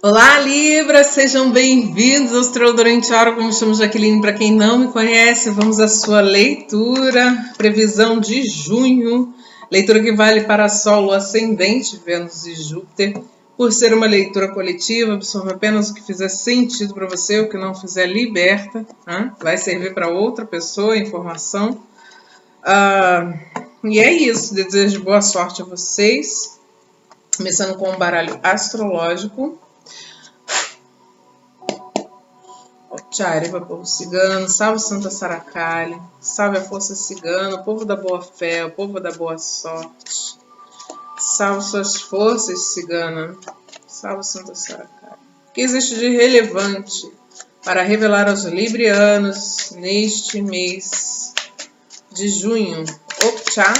Olá, Libra! Sejam bem-vindos ao Astrólogo Durante a Hora, como chamo Jaqueline. Para quem não me conhece, vamos à sua leitura, previsão de junho, leitura que vale para Sol, Ascendente, Vênus e Júpiter. Por ser uma leitura coletiva, absorva apenas o que fizer sentido para você, o que não fizer, liberta. Vai servir para outra pessoa a informação. E é isso, desejo boa sorte a vocês. Começando com um baralho astrológico. Tchariba, povo cigano, salve Santa Saracali, salve a força cigana, o povo da boa fé, o povo da boa sorte. Salve suas forças, cigana, salve Santa Saracali. O que existe de relevante para revelar aos librianos neste mês de junho? Optá.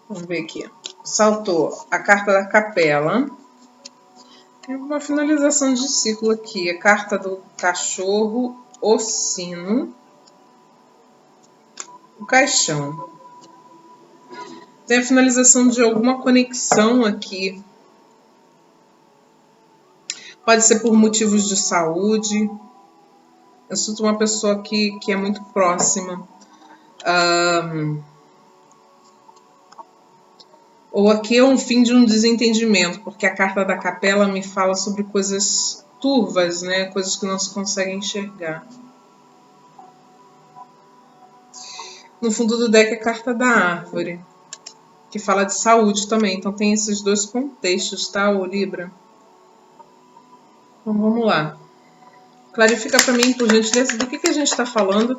Vamos ver aqui. Saltou a carta da capela. Tem uma finalização de ciclo aqui. A carta do cachorro, o sino, o caixão. Tem a finalização de alguma conexão aqui. Pode ser por motivos de saúde. Eu sinto uma pessoa que é muito próxima. Ou aqui é um fim de um desentendimento, porque a carta da capela me fala sobre coisas turvas, né? Coisas que não se conseguem enxergar. No fundo do deck é a carta da árvore, que fala de saúde também. Então tem esses dois contextos, tá, ô Libra? Então vamos lá. Clarifica para mim, por gentileza, do que a gente está falando.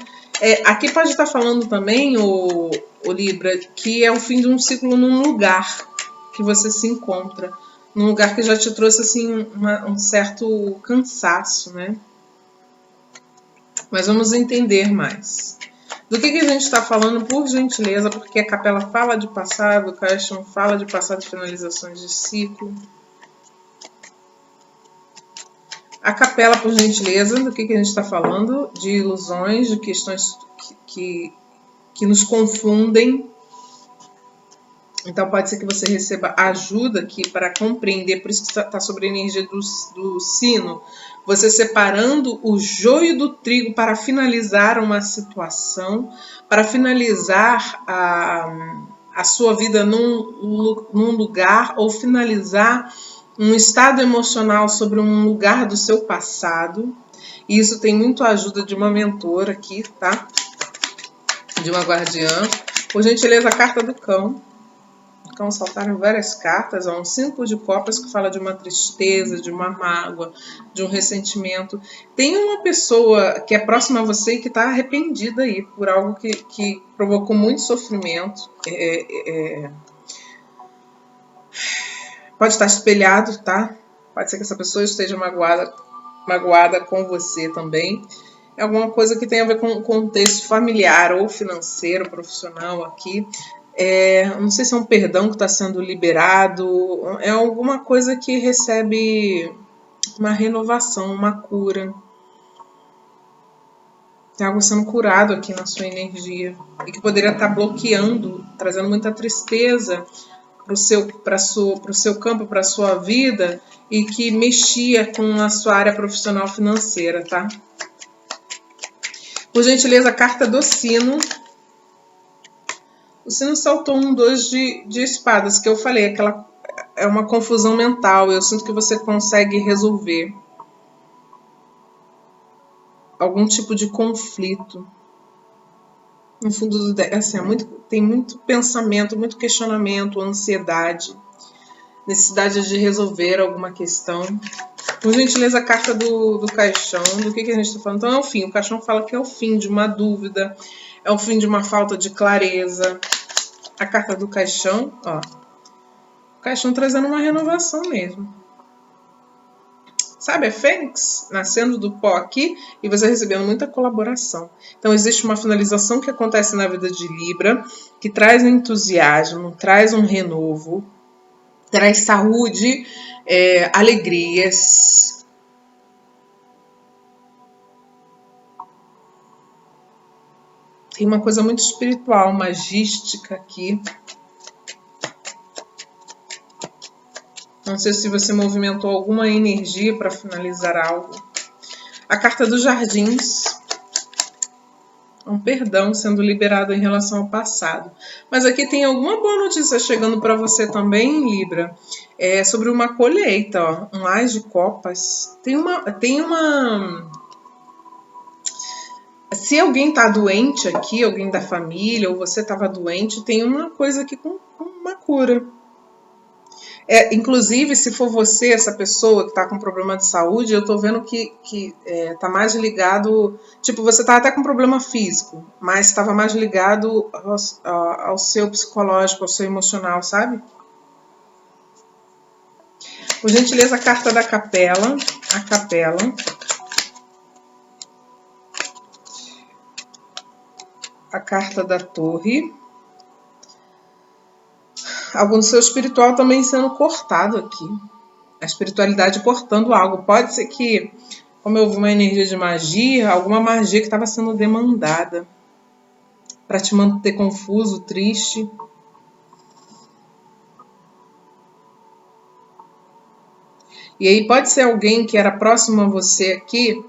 Aqui pode estar falando também, o Libra, que é o fim de um ciclo num lugar que você se encontra. Num lugar que já te trouxe assim, um certo cansaço, né? Mas vamos entender mais. Do que a gente está falando, por gentileza, porque a capela fala de passado, o caixão fala de passado e finalizações de ciclo. A capela, por gentileza, do que a gente está falando? De ilusões, de questões que nos confundem. Então pode ser que você receba ajuda aqui para compreender, por isso que está sobre a energia do sino. Você separando o joio do trigo para finalizar uma situação, para finalizar a sua vida num lugar ou finalizar um estado emocional sobre um lugar do seu passado. E isso tem muito a ajuda de uma mentora aqui, tá? De uma guardiã. Por gentileza, a carta do cão. O cão saltaram várias cartas. Ó, um 5 de copas que fala de uma tristeza, de uma mágoa, de um ressentimento. Tem uma pessoa que é próxima a você e que está arrependida aí por algo que provocou muito sofrimento. Pode estar espelhado, tá? Pode ser que essa pessoa esteja magoada com você também. É alguma coisa que tem a ver com o contexto familiar ou financeiro, profissional aqui. Não sei se é um perdão que está sendo liberado. É alguma coisa que recebe uma renovação, uma cura. Tem algo sendo curado aqui na sua energia. E que poderia estar bloqueando, trazendo muita tristeza para o seu campo, para a sua vida, e que mexia com a sua área profissional financeira, tá? Por gentileza, a carta do sino. O sino saltou um 2 de espadas, que eu falei, é uma confusão mental. Eu sinto que você consegue resolver algum tipo de conflito. No fundo do deck, assim, tem muito pensamento, muito questionamento, ansiedade, necessidade de resolver alguma questão. Por gentileza, a carta do caixão, do que a gente está falando? Então é o fim. O caixão fala que é o fim de uma dúvida, é o fim de uma falta de clareza. A carta do caixão, ó. O caixão trazendo uma renovação mesmo. Sabe, a Fênix nascendo do pó aqui e você recebendo muita colaboração. Então existe uma finalização que acontece na vida de Libra, que traz entusiasmo, traz um renovo, traz saúde, alegrias. Tem uma coisa muito espiritual, magística aqui. Não sei se você movimentou alguma energia para finalizar algo. A carta dos jardins. Um perdão sendo liberado em relação ao passado. Mas aqui tem alguma boa notícia chegando para você também, Libra. É sobre uma colheita, ó. Um Ás de copas. Tem uma... Se alguém tá doente aqui, alguém da família, ou você estava doente, tem uma coisa aqui com uma cura. Inclusive, se for você, essa pessoa que está com problema de saúde, eu estou vendo que tá mais ligado... Tipo, você tá até com problema físico, mas estava mais ligado ao seu psicológico, ao seu emocional, sabe? Por gentileza, a carta da capela. A capela. A carta da torre. Algo no seu espiritual também sendo cortado aqui. A espiritualidade cortando algo. Pode ser que, como eu vi uma energia de magia, alguma magia que estava sendo demandada para te manter confuso, triste. E aí pode ser alguém que era próximo a você aqui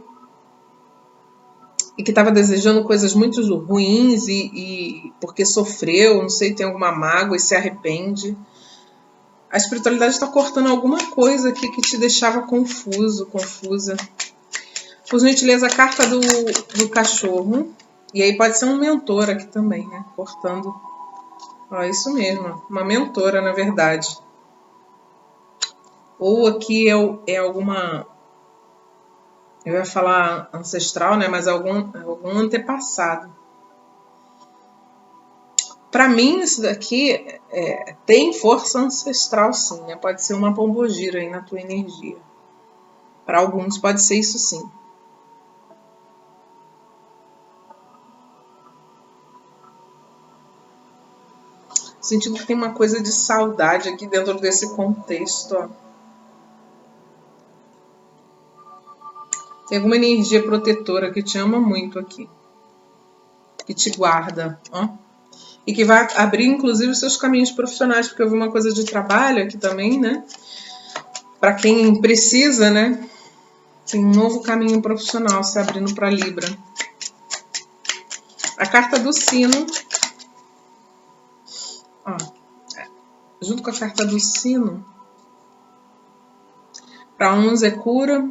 e que estava desejando coisas muito ruins e porque sofreu, não sei, tem alguma mágoa e se arrepende. A espiritualidade está cortando alguma coisa aqui que te deixava confuso, confusa. Por gentileza, a carta do cachorro. E aí pode ser um mentor aqui também, né? Cortando. Ó, isso mesmo, uma mentora, na verdade. Ou aqui é alguma... Eu ia falar ancestral, né? Mas algum antepassado. Para mim, isso daqui tem força ancestral, sim, né? Pode ser uma pombogira aí na tua energia. Para alguns pode ser isso, sim. Sentindo que tem uma coisa de saudade aqui dentro desse contexto, ó. Tem alguma energia protetora que te ama muito aqui. Que te guarda, ó. E que vai abrir, inclusive, os seus caminhos profissionais. Porque eu vi uma coisa de trabalho aqui também, né? Para quem precisa, né? Tem um novo caminho profissional se abrindo para Libra. A carta do sino. Ó, junto com a carta do sino. Para uns é cura.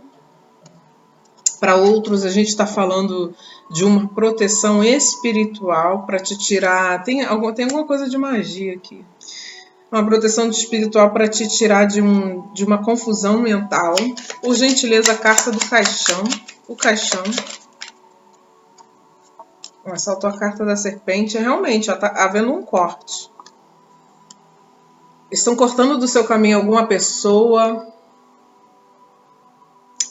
Para outros, a gente está falando de uma proteção espiritual para te tirar... Tem alguma coisa de magia aqui. Uma proteção espiritual para te tirar de uma confusão mental. Por gentileza, a carta do caixão. O caixão. Saltou a carta da serpente. Realmente, está havendo um corte. Estão cortando do seu caminho alguma pessoa...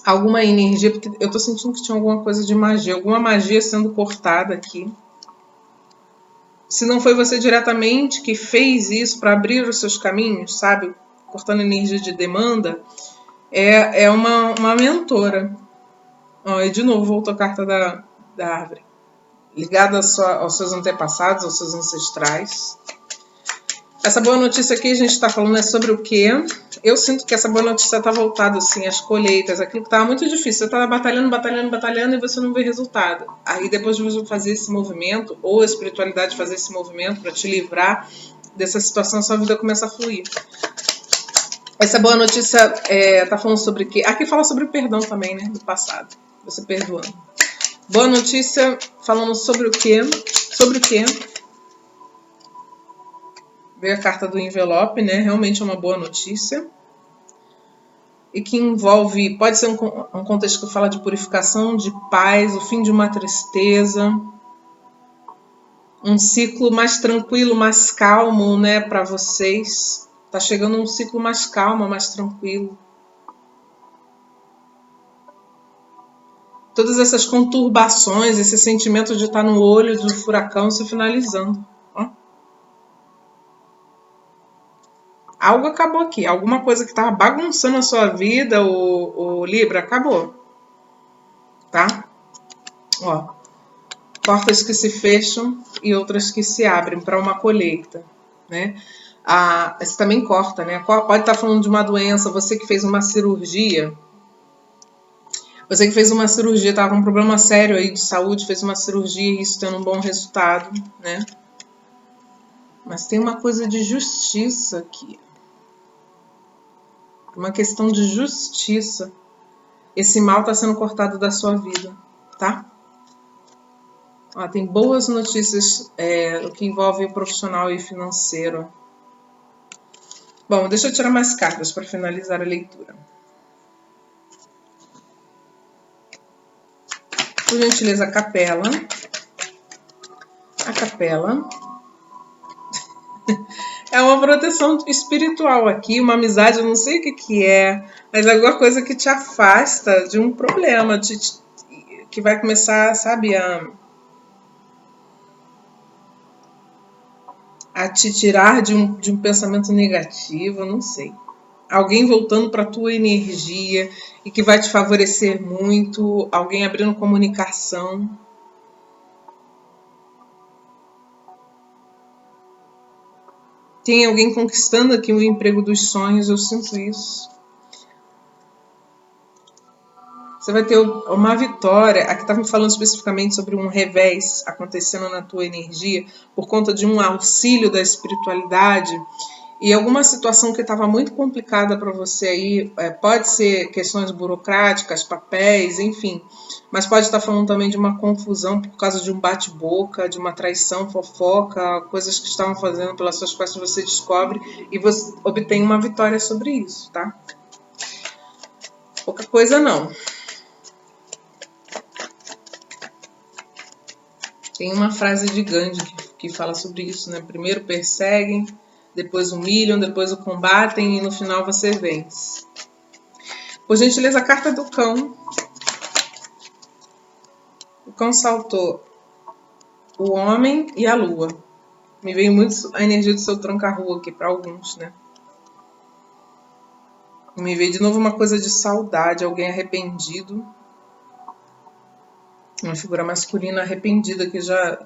Alguma energia, porque eu tô sentindo que tinha alguma coisa de magia, alguma magia sendo cortada aqui. Se não foi você diretamente que fez isso para abrir os seus caminhos, sabe? Cortando energia de demanda, é uma mentora. Ó, e de novo voltou a carta da árvore. Ligada aos seus antepassados, aos seus ancestrais. Essa boa notícia aqui a gente está falando sobre o quê? Eu sinto que essa boa notícia está voltada assim, às colheitas, aquilo que estava muito difícil. Você estava batalhando e você não vê resultado. Aí depois de você fazer esse movimento, ou a espiritualidade fazer esse movimento para te livrar dessa situação, sua vida começa a fluir. Essa boa notícia está falando sobre o quê? Aqui fala sobre o perdão também, né? Do passado. Você perdoando. Boa notícia falando sobre o quê? Sobre o quê? Veio a carta do envelope, né? Realmente é uma boa notícia. E que envolve, pode ser um contexto que fala de purificação, de paz, o fim de uma tristeza. Um ciclo mais tranquilo, mais calmo, né, para vocês. Tá chegando um ciclo mais calmo, mais tranquilo. Todas essas conturbações, esse sentimento de estar no olho do furacão se finalizando. Algo acabou aqui. Alguma coisa que estava bagunçando a sua vida, o Libra, acabou. Tá? Ó. Portas que se fecham e outras que se abrem para uma colheita. Né? Isso também corta, né? Pode estar falando de uma doença, você que fez uma cirurgia. Você que fez uma cirurgia, estava com um problema sério aí de saúde, fez uma cirurgia e isso tendo um bom resultado, né? Mas tem uma coisa de justiça aqui. Uma questão de justiça. Esse mal está sendo cortado da sua vida, tá? Ó, tem boas notícias no que envolve o profissional e financeiro. Bom, deixa eu tirar mais cartas para finalizar a leitura. Por gentileza, a capela. A capela. É uma proteção espiritual aqui, uma amizade, eu não sei o que é, mas é alguma coisa que te afasta de um problema, que vai começar, sabe, a te tirar de um pensamento negativo, eu não sei. Alguém voltando para a tua energia e que vai te favorecer muito, alguém abrindo comunicação. Tem alguém conquistando aqui o emprego dos sonhos, eu sinto isso. Você vai ter uma vitória. Aqui está me falando especificamente sobre um revés acontecendo na tua energia por conta de um auxílio da espiritualidade e alguma situação que estava muito complicada para você aí. Pode ser questões burocráticas, papéis, enfim. Mas pode estar falando também de uma confusão por causa de um bate-boca, de uma traição, fofoca, coisas que estavam fazendo pelas suas costas, você descobre e você obtém uma vitória sobre isso, tá? Pouca coisa não. Tem uma frase de Gandhi que fala sobre isso, né? Primeiro perseguem, depois humilham, depois o combatem e no final você vence. Por gentileza, a carta do cão. O cão saltou o homem e a lua. Me veio muito a energia do seu tranca-rua aqui para alguns, né? Me veio de novo uma coisa de saudade, alguém arrependido. Uma figura masculina arrependida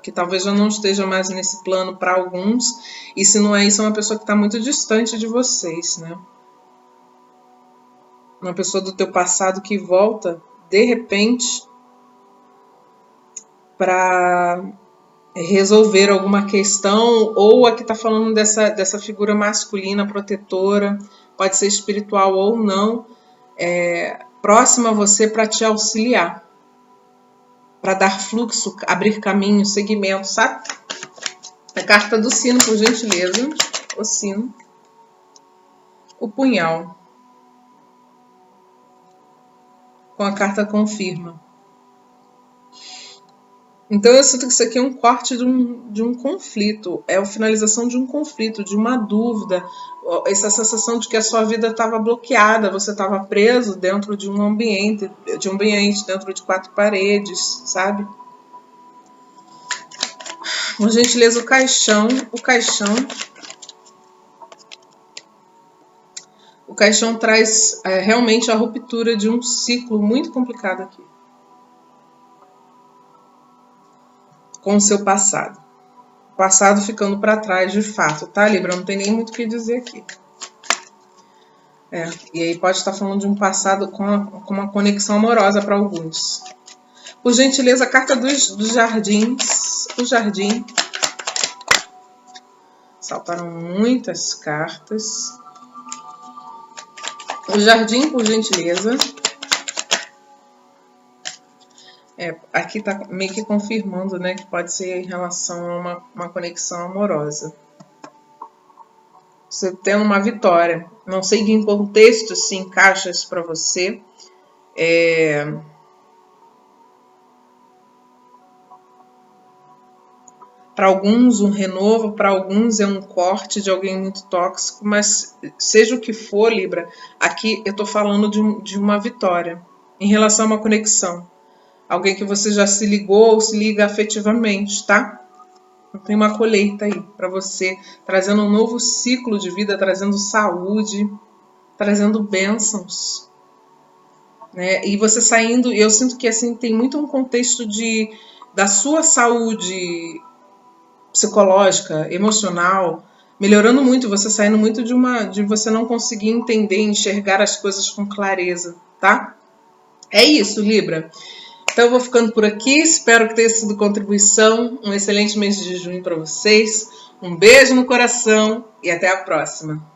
que talvez já não esteja mais nesse plano para alguns. E se não é isso, é uma pessoa que está muito distante de vocês, né? Uma pessoa do teu passado que volta, de repente, para resolver alguma questão, ou a que está falando dessa figura masculina protetora, pode ser espiritual ou não, próxima a você para te auxiliar, para dar fluxo, abrir caminho, segmento, sabe? A carta do sino, por gentileza. O sino. O punhal. Com a carta confirma. Então eu sinto que isso aqui é um corte de um conflito. É a finalização de um conflito, de uma dúvida. Essa sensação de que a sua vida estava bloqueada, você estava preso dentro de um ambiente, dentro de 4 paredes, sabe? Por gentileza, o caixão. O caixão traz realmente a ruptura de um ciclo muito complicado aqui. Com o seu passado. O passado ficando para trás de fato, tá, Libra? Não tem nem muito o que dizer aqui. E aí pode estar falando de um passado com uma conexão amorosa para alguns. Por gentileza, a carta dos jardins. O jardim. Saltaram muitas cartas. O jardim, por gentileza. Aqui está meio que confirmando, né, que pode ser em relação a uma conexão amorosa. Você tem uma vitória. Não sei em que contexto se encaixa isso para você. Para alguns um renovo, para alguns é um corte de alguém muito tóxico, mas seja o que for, Libra, aqui eu estou falando de uma vitória em relação a uma conexão. Alguém que você já se ligou ou se liga afetivamente, tá? Tem uma colheita aí para você, trazendo um novo ciclo de vida, trazendo saúde, trazendo bênçãos. Né? E você saindo, eu sinto que assim tem muito um contexto da sua saúde psicológica, emocional, melhorando muito, você saindo muito de você não conseguir entender, enxergar as coisas com clareza, tá? É isso, Libra. Então eu vou ficando por aqui, espero que tenha sido contribuição. Um excelente mês de junho para vocês. Um beijo no coração e até a próxima.